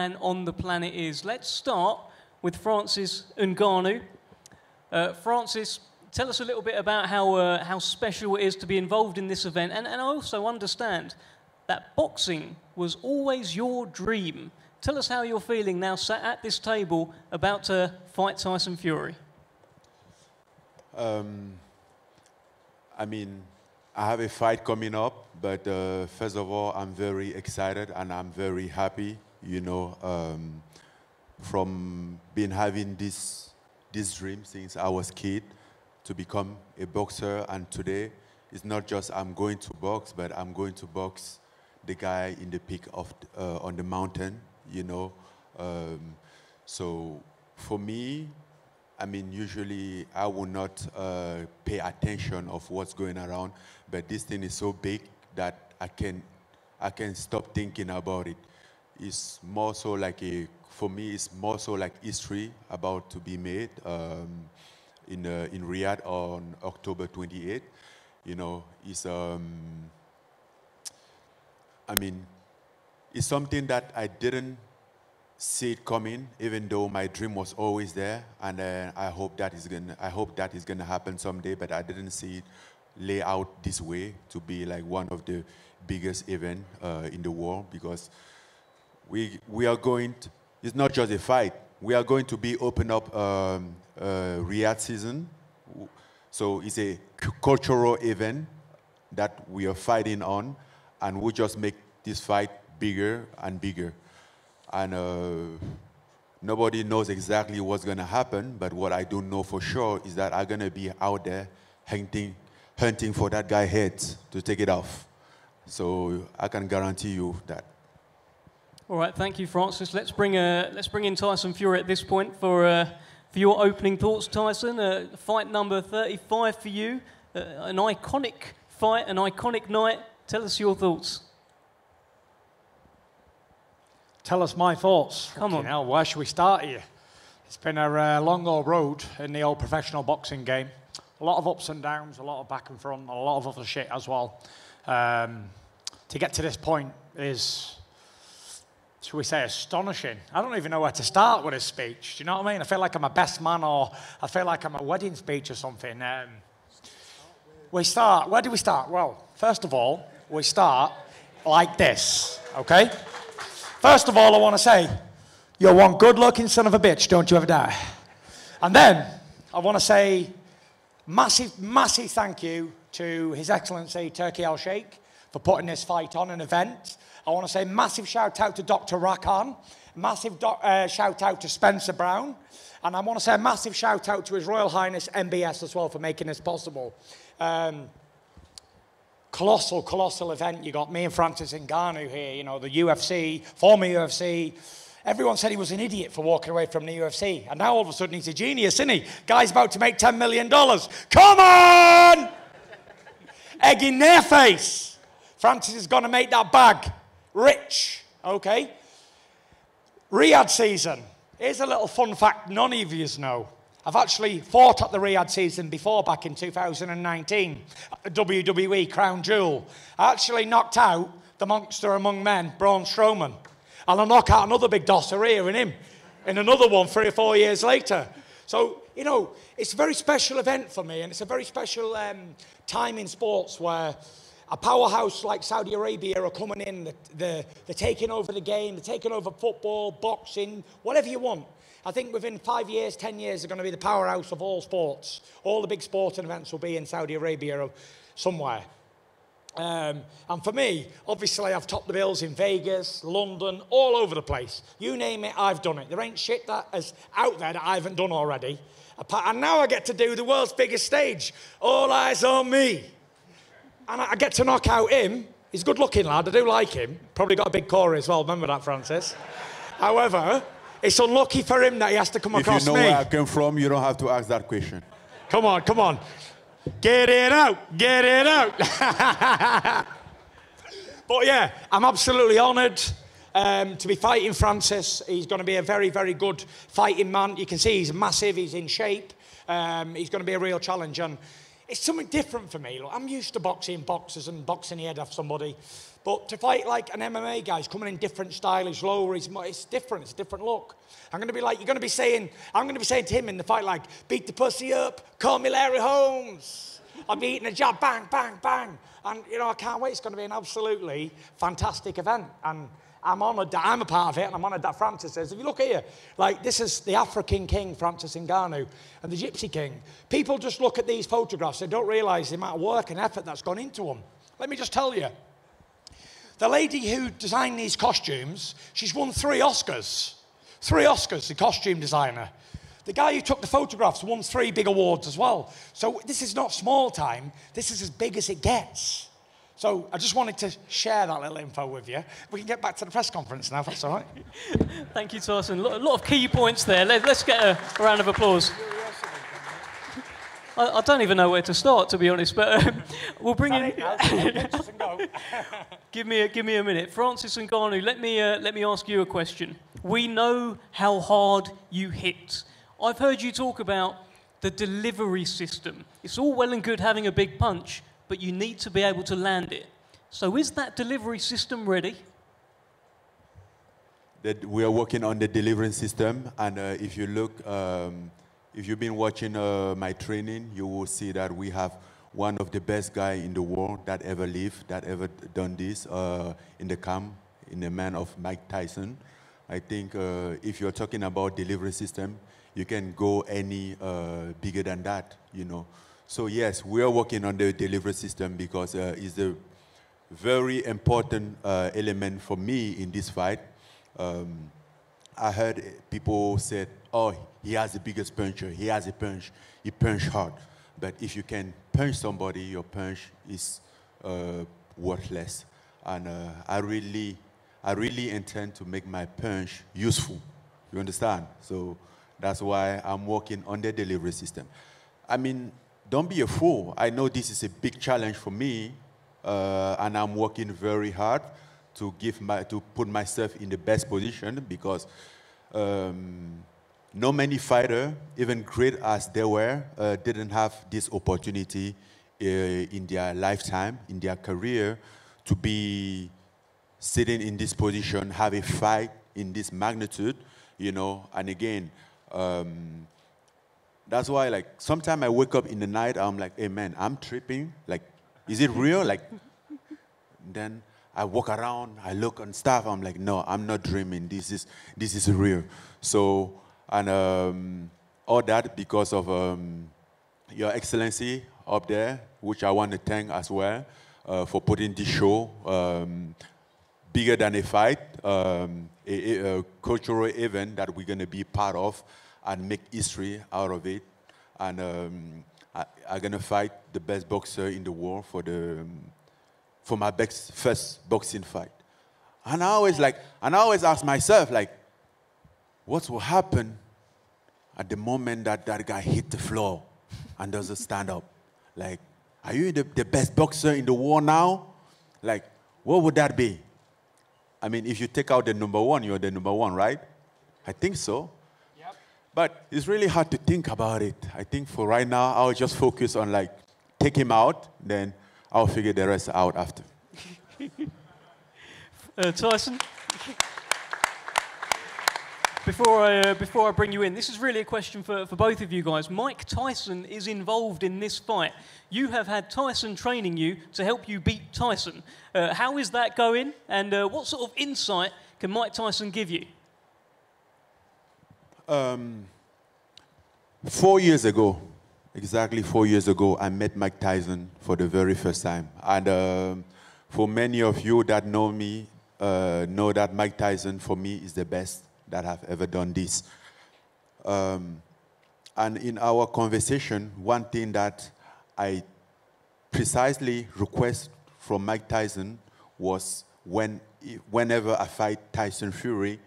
man on the planet is. Let's start with Francis Ngannou. Francis, tell us a little bit about how special it is to be involved in this event. And I also understand that boxing was always your dream. Tell us how you're feeling now sat at this table about to fight Tyson Fury. I mean, I have a fight coming up, but first of all, I'm very excited and I'm very happy, you know, from having this dream since I was a kid to become a boxer. And today, it's not just I'm going to box, but I'm going to box the guy in the peak of on the mountain, you know. So for me, I mean, usually I will not pay attention of what's going around, but this thing is so big that I can stop thinking about it. It's more so like for me, it's more so like history about to be made in Riyadh on October 28th. You know, it's I mean, it's something that I didn't see it coming, even though my dream was always there, and I hope that is gonna happen someday. But I didn't see it lay out this way to be like one of the biggest events in the world, because we are going to, it's not just a fight. We are going to be open up Riyadh season, so it's a cultural event that we are fighting on, and we just make this fight bigger and bigger. And nobody knows exactly what's going to happen, but what I do know for sure is that I'm going to be out there hunting for that guy's head to take it off. So I can guarantee you that. All right, thank you, Francis. Let's bring in Tyson Fury at this point for your opening thoughts, Tyson. Fight number 35 for you, an iconic fight, an iconic night. Tell us your thoughts. Tell us my thoughts. Come on. Hell, where should we start here? It's been a long old road in the old professional boxing game. A lot of ups and downs, a lot of back and front, a lot of other shit as well. To get to this point is, shall we say, astonishing. I don't even know where to start with a speech. Do you know what I mean? I feel like I'm a best man, or I feel like I'm a wedding speech or something. Where do we start? Well, first of all, we start like this, okay? First of all, I want to say, you're one good-looking son of a bitch, don't you ever die. And then, I want to say massive, massive thank you to His Excellency Turki Al-Sheikh for putting this fight on, an event. I want to say massive shout-out to Dr. Rakan, massive shout-out to Spencer Brown, and I want to say a massive shout-out to His Royal Highness MBS as well for making this possible. Colossal event. You got me and Francis Ngannou here, you know, the UFC, former UFC. Everyone said he was an idiot for walking away from the UFC. And now all of a sudden he's a genius, isn't he? Guy's about to make $10 million. Come on! Egg in their face. Francis is going to make that bag rich, okay? Riyadh season. Here's a little fun fact none of you know. I've actually fought at the Riyadh season before, back in 2019, at the WWE Crown Jewel. I actually knocked out the monster among men, Braun Strowman. And I'll knock out another big dosser here in him, in another one 3 or 4 years later. So, you know, it's a very special event for me, and it's a very special time in sports where a powerhouse like Saudi Arabia are coming in, they're taking over the game, they're taking over football, boxing, whatever you want. I think within 5 years, 10 years, they're going to be the powerhouse of all sports. All the big sporting events will be in Saudi Arabia somewhere. And for me, obviously, I've topped the bills in Vegas, London, all over the place. You name it, I've done it. There ain't shit that is out there that I haven't done already. And now I get to do the world's biggest stage. All eyes on me. And I get to knock out him. He's a good-looking lad. I do like him. Probably got a big core as well. Remember that, Francis? However, it's unlucky for him that he has to come across me. If you know where I came from, you don't have to ask that question. Come on, come on. Get it out, get it out. But yeah, I'm absolutely honoured to be fighting Francis. He's going to be a very, very good fighting man. You can see he's massive, he's in shape. He's going to be a real challenge. And it's something different for me. Look, I'm used to boxing boxers and boxing the head off somebody. But to fight like an MMA guy, he's coming in different style, he's lower, it's different, it's a different look. I'm going to be saying to him in the fight, like, beat the pussy up, call me Larry Holmes. I'll be eating a jab, bang, bang, bang. And, you know, I can't wait. It's going to be an absolutely fantastic event. And I'm honoured that I'm a part of it, and I'm honoured that Francis is. If you look here, like, this is the African king, Francis Ngannou, and the Gypsy king. People just look at these photographs, they don't realise the amount of work and effort that's gone into them. Let me just tell you, the lady who designed these costumes, she's won 3 Oscars. 3 Oscars, the costume designer. The guy who took the photographs won 3 big awards as well. So this is not small time, this is as big as it gets. So I just wanted to share that little info with you. We can get back to the press conference now, if that's all right. Thank you, Tyson. A lot of key points there. Let's get a round of applause. I don't even know where to start, to be honest, but we'll bring in... Give me a minute. Francis Ngannou, let me ask you a question. We know how hard you hit. I've heard you talk about the delivery system. It's all well and good having a big punch, but you need to be able to land it. So is that delivery system ready? That we are working on the delivery system, and if you look, if you've been watching my training, you will see that we have one of the best guys in the world that ever lived, that ever done this in the camp, in the man of Mike Tyson. I think if you're talking about delivery system, you can go any bigger than that, you know. So yes, we are working on the delivery system because it's a very important element for me in this fight. I heard people said, oh, he has the biggest puncher, he has a punch, he punch hard. But if you can punch somebody, your punch is worthless. And I really intend to make my punch useful. You understand? So that's why I'm working on the delivery system. I mean, don't be a fool. I know this is a big challenge for me, and I'm working very hard to put myself in the best position because no many fighters, even great as they were, didn't have this opportunity in their lifetime, in their career, to be sitting in this position, have a fight in this magnitude, you know. And again, that's why, like, sometimes I wake up in the night, I'm like, hey man, I'm tripping. Like, is it real? Like, then I walk around, I look and stuff, I'm like, no, I'm not dreaming. This is real. So, and all that because of Your Excellency up there, which I want to thank as well for putting this show bigger than a fight, a cultural event that we're going to be part of and make history out of it. And I'm going to fight the best boxer in the world for my first boxing fight. And I always ask myself, like, what will happen at the moment that guy hit the floor and doesn't stand up? Like, are you the best boxer in the world now? Like, what would that be? I mean, if you take out the number one, you're the number one, right? I think so. Yep. But it's really hard to think about it. I think for right now, I'll just focus on, like, take him out, then I'll figure the rest out after. Tyson? Before I bring you in, this is really a question for both of you guys. Mike Tyson is involved in this fight. You have had Tyson training you to help you beat Tyson. How is that going? And what sort of insight can Mike Tyson give you? 4 years ago, exactly 4 years ago, I met Mike Tyson for the very first time. And for many of you that know me, know that Mike Tyson, for me, is the best that have ever done this. And in our conversation, one thing that I precisely request from Mike Tyson was whenever I fight Tyson Fury,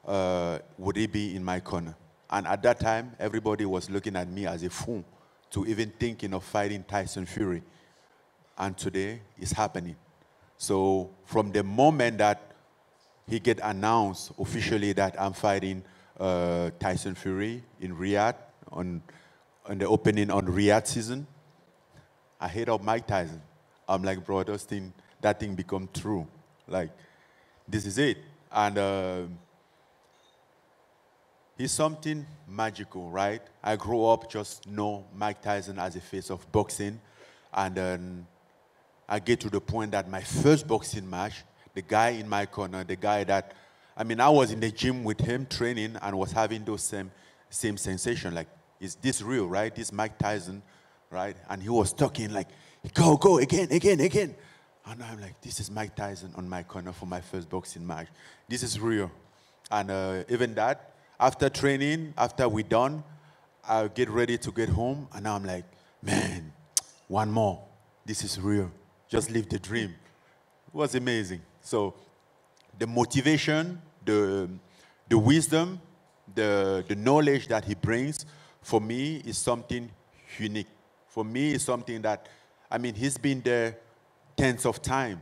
would he be in my corner? And at that time, everybody was looking at me as a fool to even thinking of fighting Tyson Fury. And today, it's happening. So from the moment that he get announced officially that I'm fighting Tyson Fury in Riyadh on the opening on Riyadh season, I hit up Mike Tyson. I'm like, bro, those things, that thing become true. Like, this is it. And he's something magical, right? I grew up just know Mike Tyson as a face of boxing. And then I get to the point that my first boxing match, the guy in my corner, the guy that, I mean, I was in the gym with him training and was having those same sensation. Like, is this real, right? This Mike Tyson, right? And he was talking like, go, again. And I'm like, this is Mike Tyson on my corner for my first boxing match. This is real. And even that, after training, after we're done, I get ready to get home. And now I'm like, man, one more. This is real. Just live the dream. It was amazing. So the motivation, the wisdom, the knowledge that he brings, for me, is something unique. For me, it's something that, I mean, he's been there tens of times,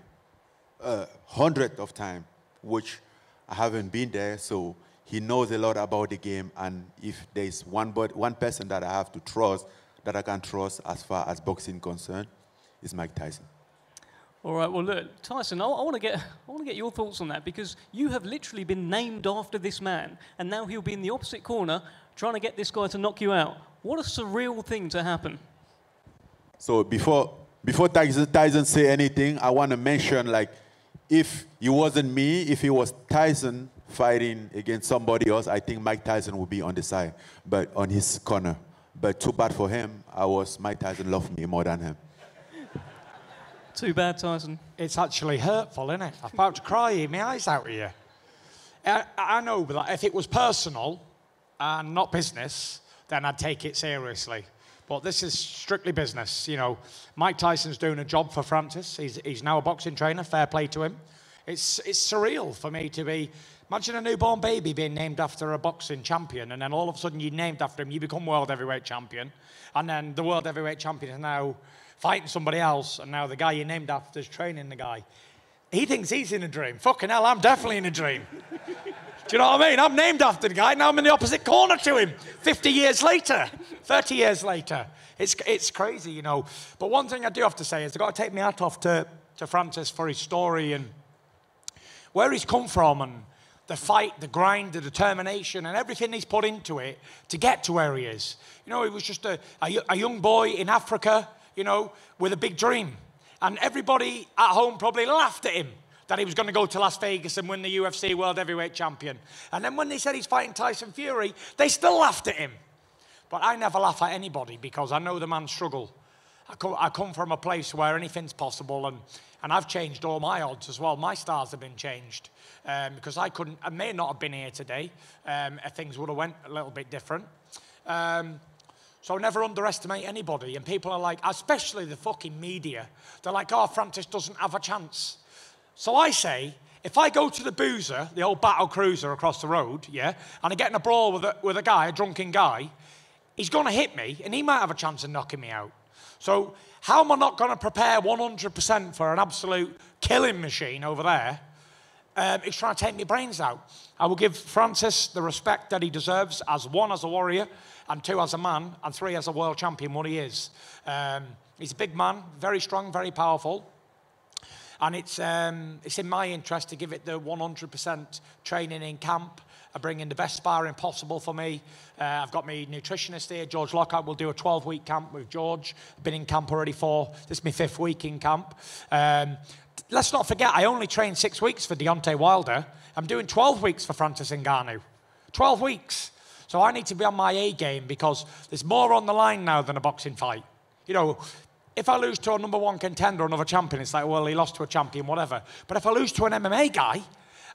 hundreds of times, which I haven't been there. So he knows a lot about the game. And if there's one person that I have to trust, that I can trust as far as boxing concerned, is Mike Tyson. All right, well, look, Tyson, I want to get your thoughts on that, because you have literally been named after this man, and now he'll be in the opposite corner trying to get this guy to knock you out. What a surreal thing to happen. So before Tyson say anything, I want to mention, like, if it wasn't me, if it was Tyson fighting against somebody else, I think Mike Tyson would be on the side, but on his corner. But too bad for him, Mike Tyson loved me more than him. Too bad, Tyson. It's actually hurtful, isn't it? I'm about to cry my eyes out here. I know, but if it was personal and not business, then I'd take it seriously. But this is strictly business. You know, Mike Tyson's doing a job for Francis. He's now a boxing trainer. Fair play to him. It's surreal for me to be... Imagine a newborn baby being named after a boxing champion, and then all of a sudden you're named after him, you become world heavyweight champion, and then the world heavyweight champion is now fighting somebody else, and now the guy you named after is training the guy. He thinks he's in a dream. Fucking hell, I'm definitely in a dream. Do you know what I mean? I'm named after the guy, now I'm in the opposite corner to him. 50 years later, 30 years later. It's crazy, you know. But one thing I do have to say is I've got to take my hat off to Francis for his story and where he's come from, and the fight, the grind, the determination, and everything he's put into it to get to where he is. You know, he was just a young boy in Africa, you know, with a big dream. And everybody at home probably laughed at him that he was going to go to Las Vegas and win the UFC World Heavyweight Champion. And then when they said he's fighting Tyson Fury, they still laughed at him. But I never laugh at anybody because I know the man's struggle. I come from a place where anything's possible, and I've changed all my odds as well. My stars have been changed because I may not have been here today if things would have went a little bit different. So never underestimate anybody. And people are like, especially the fucking media, they're like, oh, Francis doesn't have a chance. So I say, if I go to the Boozer, the old battle cruiser across the road, yeah, and I get in a brawl with a guy, a drunken guy, he's going to hit me, and he might have a chance of knocking me out. So how am I not going to prepare 100% for an absolute killing machine over there? He's trying to take my brains out. I will give Francis the respect that he deserves as one, as a warrior, and two, as a man, and three, as a world champion, what he is. He's a big man, very strong, very powerful. And it's in my interest to give it the 100% training in camp. I bring in the best sparring possible for me. I've got my nutritionist here, George Lockhart. We'll do a 12-week camp with George. I've been in camp already this is my 5th week in camp. Let's not forget, I only trained 6 weeks for Deontay Wilder. I'm doing 12 weeks for Francis Ngannou. 12 weeks. So I need to be on my A game because there's more on the line now than a boxing fight. You know, if I lose to a #1 contender or another champion, it's like, well, he lost to a champion, whatever. But if I lose to an MMA guy,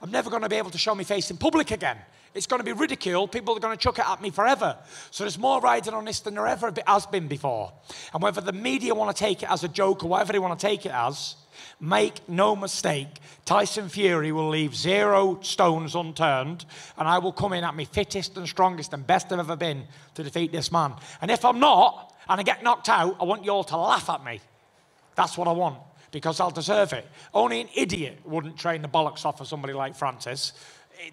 I'm never going to be able to show my face in public again. It's going to be ridiculed. People are going to chuck it at me forever. So there's more riding on this than there ever has been before. And whether the media want to take it as a joke or whatever they want to take it as, make no mistake, Tyson Fury will leave 0 stones unturned, and I will come in at my fittest and strongest and best I've ever been to defeat this man. And if I'm not, and I get knocked out, I want you all to laugh at me. That's what I want, because I'll deserve it. Only an idiot wouldn't train the bollocks off of somebody like Francis.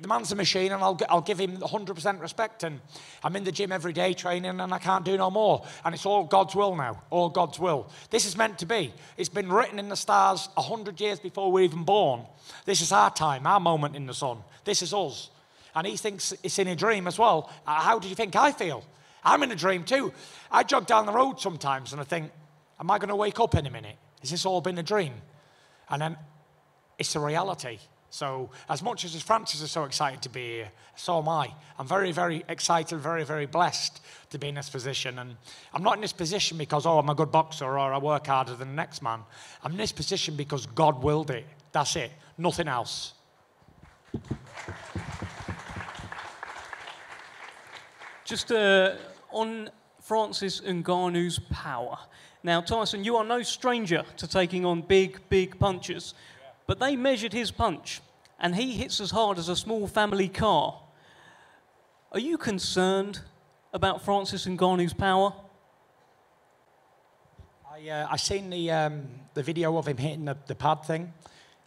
the man's a machine, and I'll give him 100% respect. And I'm in the gym every day training, and I can't do no more. And it's all God's will now, all God's will. This is meant to be. It's been written in the stars 100 years before we're even born. This is our time, our moment in the sun. This is us. And he thinks it's in a dream as well. How do you think I feel? I'm in a dream too. I jog down the road sometimes, and I think, am I going to wake up in a minute? Has this all been a dream? And then it's a reality. So as much as Francis is so excited to be here, so am I. I'm very, very excited, very, very blessed to be in this position. And I'm not in this position because, oh, I'm a good boxer or I work harder than the next man. I'm in this position because God willed it. That's it. Nothing else. Just on Francis Ngannou's power. Now, Tyson, you are no stranger to taking on big, big punches. But they measured his punch, and he hits as hard as a small family car. Are you concerned about Francis Ngannou's power? I seen the video of him hitting the pad thing.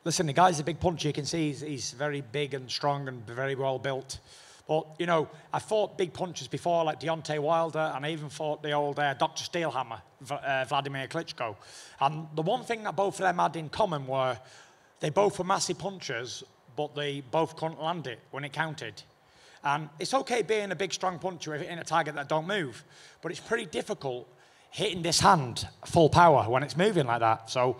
Listen, the guy's a big puncher. You can see he's very big and strong and very well built. But, you know, I fought big punchers before, like Deontay Wilder, and I even fought the old Dr. Steelhammer, Vladimir Klitschko. And the one thing that both of them had in common were they both were massive punchers, but they both couldn't land it when it counted. And it's okay being a big, strong puncher if hitting a target that don't move, but it's pretty difficult hitting this hand full power when it's moving like that. So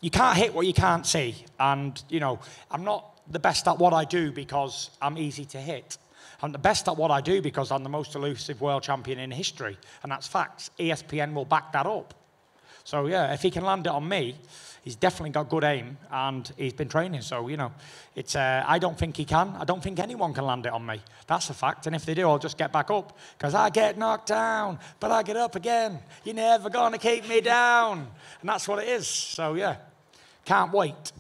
you can't hit what you can't see. And, you know, I'm not the best at what I do because I'm easy to hit. I'm the best at what I do because I'm the most elusive world champion in history. And that's facts. ESPN will back that up. So, yeah, if he can land it on me, he's definitely got good aim, and he's been training. So, you know, it's I don't think he can. I don't think anyone can land it on me. That's a fact. And if they do, I'll just get back up. Because I get knocked down, but I get up again. You're never going to keep me down. And that's what it is. So, yeah, can't wait.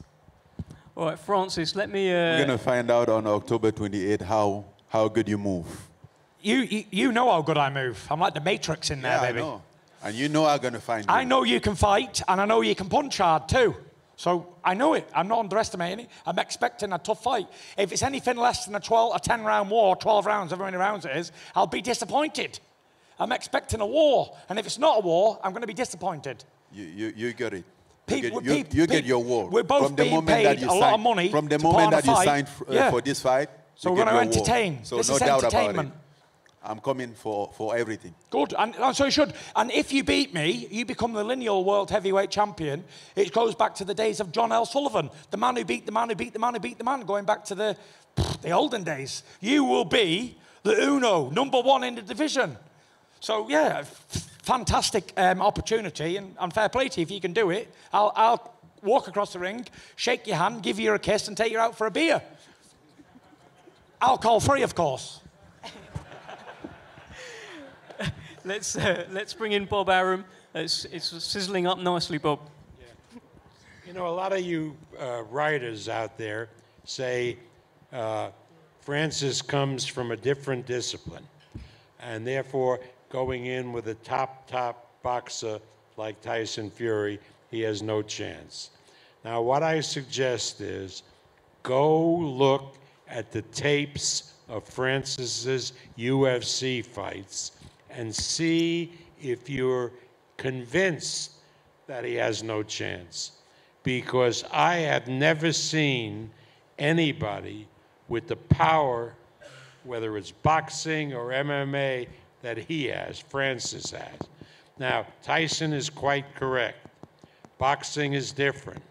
All right, Francis, let me... We're going to find out on October 28th how good you move. You know how good I move. I'm like the Matrix in there, baby. I know. And you know I'm going to find you. I know you can fight, and I know you can punch hard too. So I know it. I'm not underestimating it. I'm expecting a tough fight. If it's anything less than a 10-round war, 12 rounds, however many rounds it is, I'll be disappointed. I'm expecting a war. And if it's not a war, I'm going to be disappointed. You get it. You get your war. We're both being paid a lot of money from the moment that you signed for this fight. So we're going to entertain. So this no is doubt entertainment. about it. I'm coming for everything. Good, and so you should. And if you beat me, you become the lineal world heavyweight champion. It goes back to the days of John L. Sullivan, the man who beat the man who beat the man who beat the man, going back to the olden days. You will be the Uno, #1 in the division. So, yeah, fantastic opportunity, and fair play to you if you can do it. I'll walk across the ring, shake your hand, give you a kiss, and take you out for a beer. Alcohol-free, of course. Let's bring in Bob Arum. It's sizzling up nicely, Bob. Yeah. You know, a lot of you writers out there say Francis comes from a different discipline, and therefore going in with a top boxer like Tyson Fury, he has no chance. Now, what I suggest is go look at the tapes of Francis's UFC fights and see if you're convinced that he has no chance. Because I have never seen anybody with the power, whether it's boxing or MMA, that he has, Francis has. Now, Tyson is quite correct. Boxing is different.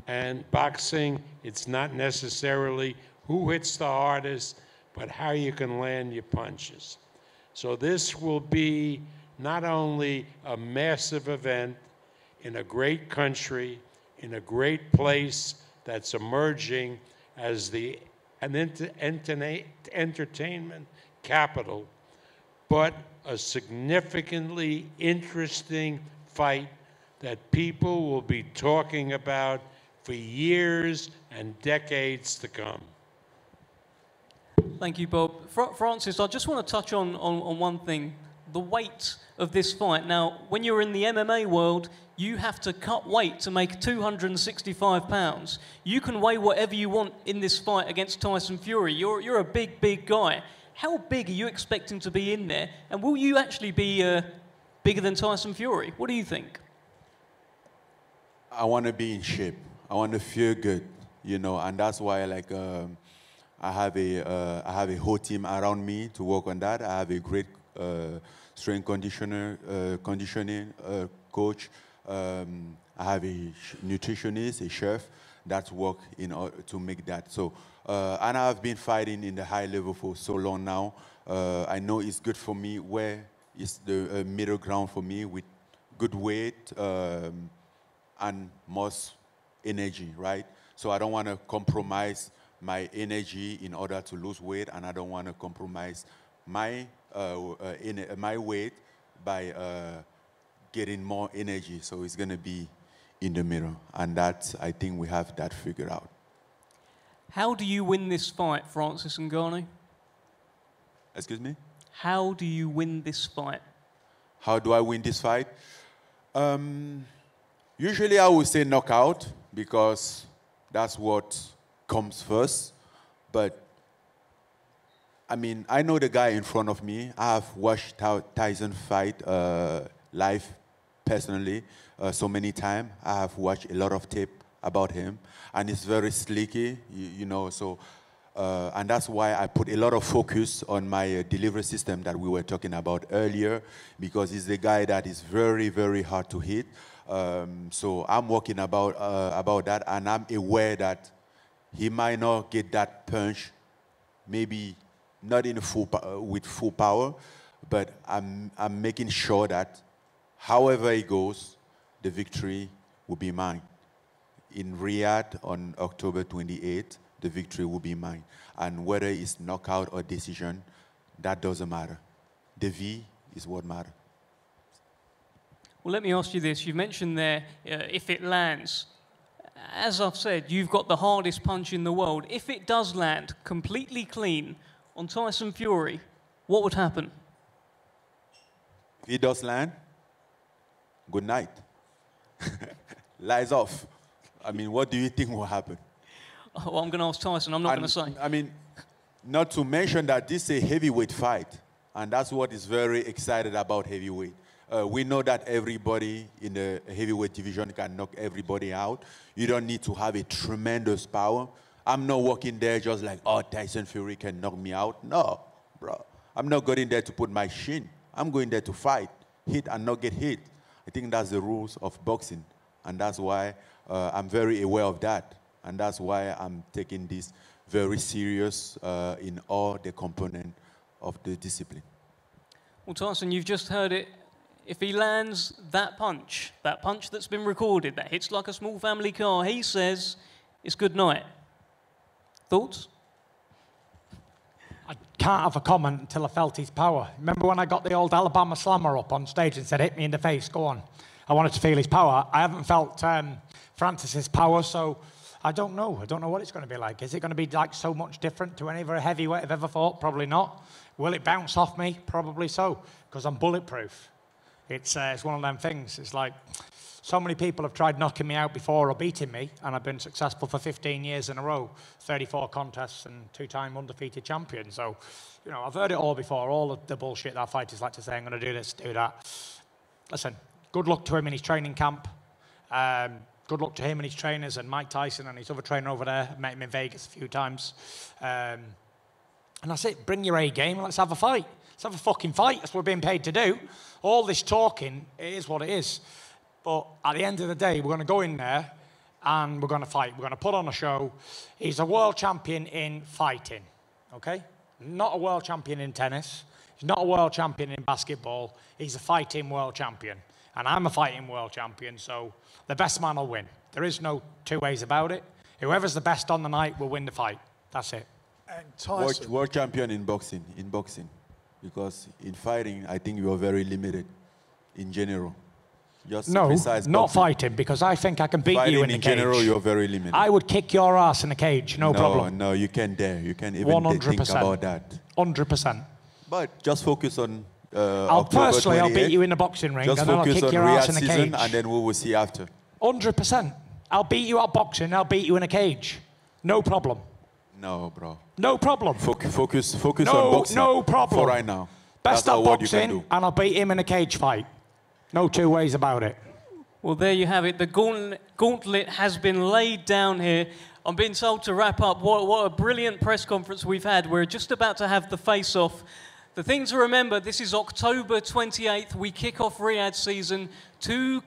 And boxing, it's not necessarily who hits the hardest, but how you can land your punches. So this will be not only a massive event in a great country, in a great place that's emerging as an entertainment capital, but a significantly interesting fight that people will be talking about for years and decades to come. Thank you, Bob. Francis, I just want to touch on one thing the weight of this fight. Now, when you're in the MMA world, you have to cut weight to make 265 pounds. You can weigh whatever you want in this fight against Tyson Fury. You're a big, big guy. How big are you expecting to be in there? And will you actually be bigger than Tyson Fury? What do you think? I want to be in shape. I want to feel good, you know, and that's why, like, I have a whole team around me to work on that. I have a great strength conditioning coach. I have a nutritionist, a chef that's work in order to make that. So, and I've been fighting in the high level for so long now. I know it's good for me. Where is the middle ground for me with good weight and most energy, right? So I don't want to compromise my energy in order to lose weight, and I don't want to compromise my my weight by getting more energy. So it's going to be in the middle, and that, I think we have that figured out. How do you win this fight, Francis Ngannou? Excuse me? How do you win this fight? How do I win this fight? Usually I would say knockout, because that's what comes first. But I mean, I know the guy in front of me. I have watched Tyson fight live personally so many times. I have watched a lot of tape about him, and it's very slicky, you know. So, and that's why I put a lot of focus on my delivery system that we were talking about earlier, because he's the guy that is very, very hard to hit. So I'm working about that, and I'm aware that he might not get that punch, maybe not in with full power, but I'm making sure that however it goes, the victory will be mine. In Riyadh on October 28th, the victory will be mine. And whether it's knockout or decision, that doesn't matter. The V is what matters. Well, let me ask you this. You mentioned there, if it lands, as I've said, you've got the hardest punch in the world. If it does land completely clean on Tyson Fury, what would happen? If it does land, good night. Lies off. I mean, what do you think will happen? Oh, I'm going to ask Tyson. I'm not going to say. I mean, not to mention that this is a heavyweight fight, and that's what is very excited about heavyweight. We know that everybody in the heavyweight division can knock everybody out. You don't need to have a tremendous power. I'm not walking there just like, oh, Tyson Fury can knock me out. No, bro. I'm not going there to put my shin. I'm going there to fight, hit and not get hit. I think that's the rules of boxing, and that's why I'm very aware of that, and that's why I'm taking this very serious in all the components of the discipline. Well, Tyson, you've just heard it. If he lands that punch that's been recorded, that hits like a small family car, he says it's good night. Thoughts? I can't have a comment until I felt his power. Remember when I got the old Alabama Slammer up on stage and said, hit me in the face, go on. I wanted to feel his power. I haven't felt Francis's power, so I don't know. I don't know what it's going to be like. Is it going to be like so much different to any other heavyweight I've ever fought? Probably not. Will it bounce off me? Probably so, because I'm bulletproof. It's one of them things. It's like so many people have tried knocking me out before or beating me, and I've been successful for 15 years in a row, 34 contests and 2-time undefeated champion. So, you know, I've heard it all before, all of the bullshit that fighters like to say, I'm going to do this, do that. Listen, good luck to him in his training camp. Good luck to him and his trainers and Mike Tyson and his other trainer over there. I've met him in Vegas a few times. And that's it. Bring your A game and let's have a fight. Let's have a fucking fight. That's what we're being paid to do. All this talking, it is what it is. But at the end of the day, we're going to go in there and we're going to fight. We're going to put on a show. He's a world champion in fighting, okay? Not a world champion in tennis. He's not a world champion in basketball. He's a fighting world champion. And I'm a fighting world champion, so the best man will win. There is no two ways about it. Whoever's the best on the night will win the fight. That's it. And Tyson, World champion in boxing, because in fighting, I think you are very limited in general. Just no, precise not boxing. Fighting, because I think I can beat Fighting you in the cage. in general, you're very limited. I would kick your ass in a cage, no problem. No, you can't dare. You can't even 100%. think about that. 100%. But just focus on I'll beat you in the boxing ring, Just and then I'll focus kick on your ass Riyadh in a season, cage. and then we will see after. 100%. I'll beat you at boxing, I'll beat you in a cage. No problem. No, bro. No problem. Focus on boxing. No problem. For right now. Best That's at what you can boxing, do. and I'll beat him in a cage fight. No two ways about it. Well, there you have it. The gauntlet has been laid down here. I'm being told to wrap up. What a brilliant press conference we've had. We're just about to have the face-off. The thing to remember, this is October 28th. We kick off Riyadh season 2.